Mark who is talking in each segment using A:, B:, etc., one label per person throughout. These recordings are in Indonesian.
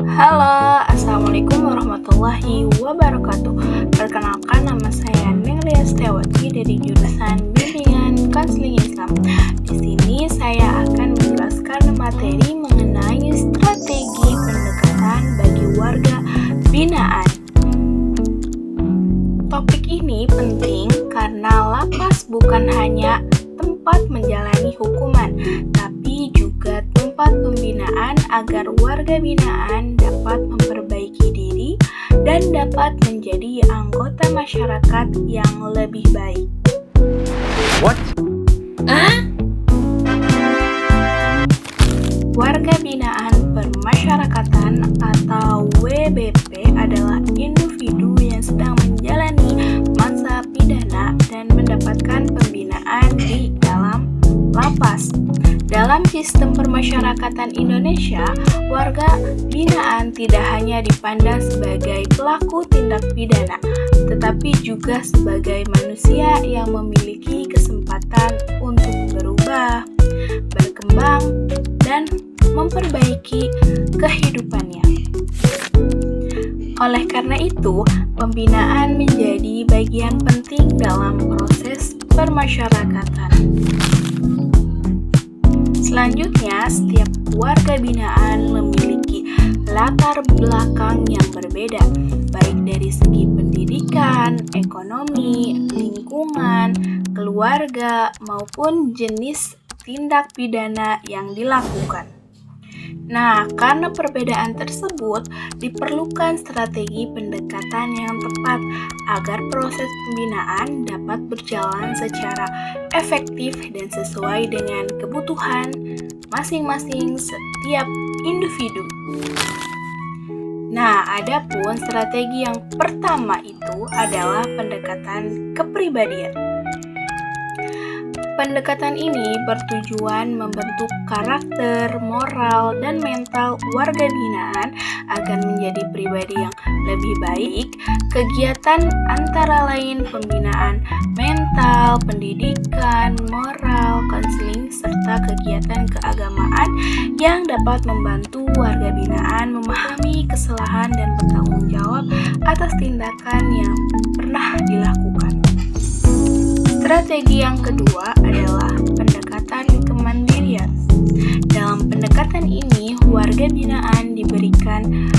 A: Halo, Assalamualaikum warahmatullahi wabarakatuh. Perkenalkan, nama saya Nenglia Setiawati dari jurusan Bimbingan Konseling Islam. Di sini saya akan menjelaskan materi mengenai strategi pendekatan bagi warga binaan. Topik ini penting karena lapas bukan hanya tempat menjalani hukuman, tapi juga tempat pembinaan agar warga binaan dapat memperbaiki diri dan dapat menjadi anggota masyarakat yang lebih baik.
B: What?
A: Warga binaan permasyarakatan atau WBP adalah individu yang sedang menjalani masa pidana dan mendapatkan pembinaan di dalam lapas. Dalam sistem permasyarakatan Indonesia, warga binaan tidak hanya dipandang sebagai pelaku tindak pidana, tetapi juga sebagai manusia yang memiliki kesempatan untuk berubah, berkembang, dan memperbaiki kehidupannya. Oleh karena itu, pembinaan menjadi bagian penting dalam proses permasyarakatan. Selanjutnya, setiap warga binaan memiliki latar belakang yang berbeda, baik dari segi pendidikan, ekonomi, lingkungan, keluarga, maupun jenis tindak pidana yang dilakukan. Nah, karena perbedaan tersebut, diperlukan strategi pendekatan yang tepat agar proses pembinaan dapat berjalan secara efektif dan sesuai dengan kebutuhan masing-masing setiap individu. Nah, adapun strategi yang pertama itu adalah pendekatan kepribadian. Pendekatan ini bertujuan membentuk karakter, moral, dan mental warga binaan agar menjadi pribadi yang lebih baik. Kegiatan antara lain pembinaan mental, pendidikan, moral, konseling, serta kegiatan keagamaan yang dapat membantu warga binaan memahami kesalahan dan bertanggung jawab atas tindakan yang pernah dilakukan. Strategi yang kedua adalah pendekatan kemandirian. Dalam pendekatan ini, warga binaan diberikan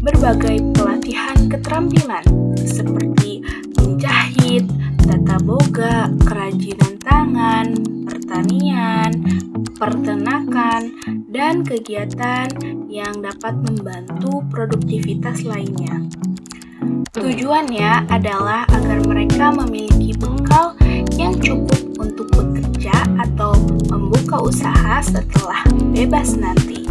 A: berbagai pelatihan keterampilan seperti menjahit, tata boga, kerajinan tangan, pertanian, peternakan, dan kegiatan yang dapat membantu produktivitas lainnya. Tujuannya adalah agar mereka memiliki bekal yang cukup untuk bekerja atau membuka usaha setelah bebas nanti.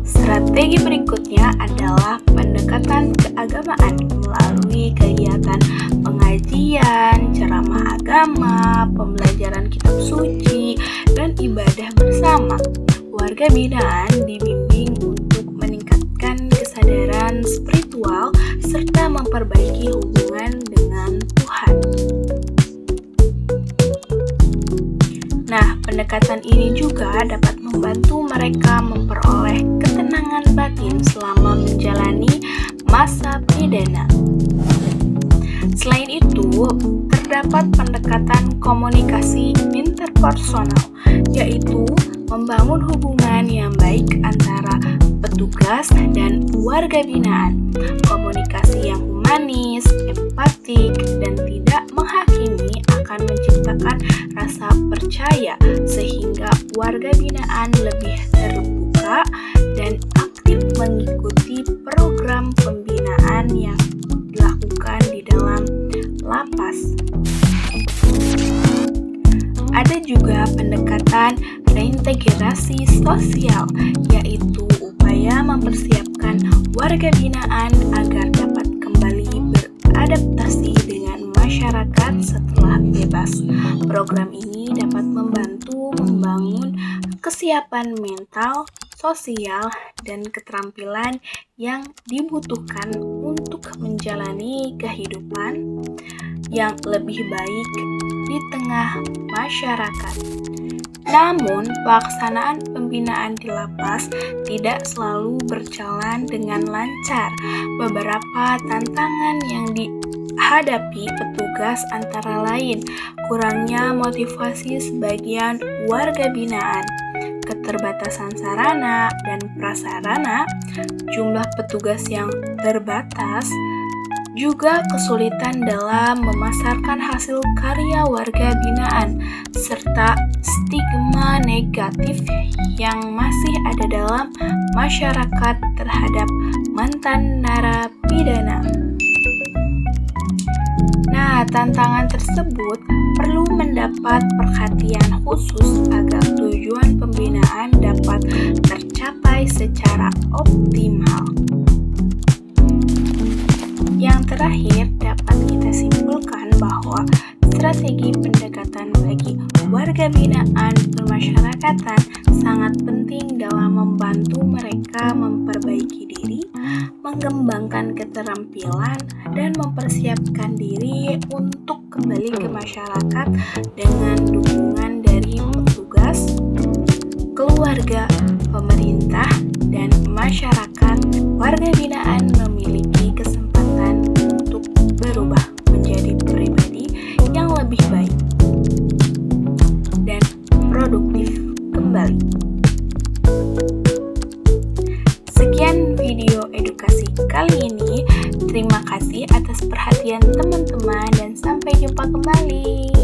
A: Strategi berikutnya adalah pendekatan keagamaan melalui kegiatan pengajian, ceramah agama, pembelajaran kitab suci, dan ibadah bersama. Warga binaan dibimbing untuk meningkatkan kesadaran spiritual serta memperbaiki hubungan dengan Tuhan. Nah, pendekatan ini juga dapat membantu mereka memperoleh ketenangan batin selama menjalani masa pidana. Selain itu, terdapat pendekatan komunikasi interpersonal, yaitu membangun hubungan yang baik antara petugas dan warga binaan. Komunikasi yang humanis, empatik, dan tidak menghakimi akan menciptakan rasa percaya sehingga warga binaan lebih terbuka dan aktif mengikuti program pembinaan yang dilakukan di dalam lapas. Ada juga pendekatan reintegrasi sosial, yaitu upaya mempersiapkan warga binaan agar dapat kembali beradaptasi dengan masyarakat setelah bebas. Program ini dapat membantu membangun kesiapan mental, sosial, dan keterampilan yang dibutuhkan untuk menjalani kehidupan yang lebih baik di tengah masyarakat. Namun, pelaksanaan pembinaan di lapas tidak selalu berjalan dengan lancar. Beberapa tantangan yang dihadapi petugas antara lain kurangnya motivasi sebagian warga binaan, keterbatasan sarana dan prasarana, jumlah petugas yang terbatas, juga kesulitan dalam memasarkan hasil karya warga binaan, serta stigma negatif yang masih ada dalam masyarakat terhadap mantan narapidana. Nah, tantangan tersebut perlu mendapat perhatian khusus agar tujuan pembinaan dapat tercapai secara optimal. Yang terakhir, dapat kita simpulkan bahwa strategi pendekatan bagi warga binaan permasyarakatan sangat penting dalam membantu mereka memperbaiki diri, mengembangkan keterampilan, dan mempersiapkan diri untuk kembali ke masyarakat dengan dukungan dari petugas, keluarga, pemerintah, dan masyarakat. Warga binaan memiliki kesempatan untuk berubah menjadi pribadi yang lebih baik dan produktif kembali. Sekian video edukasi kali ini. Terima kasih atas perhatian teman-teman dan sampai jumpa kembali.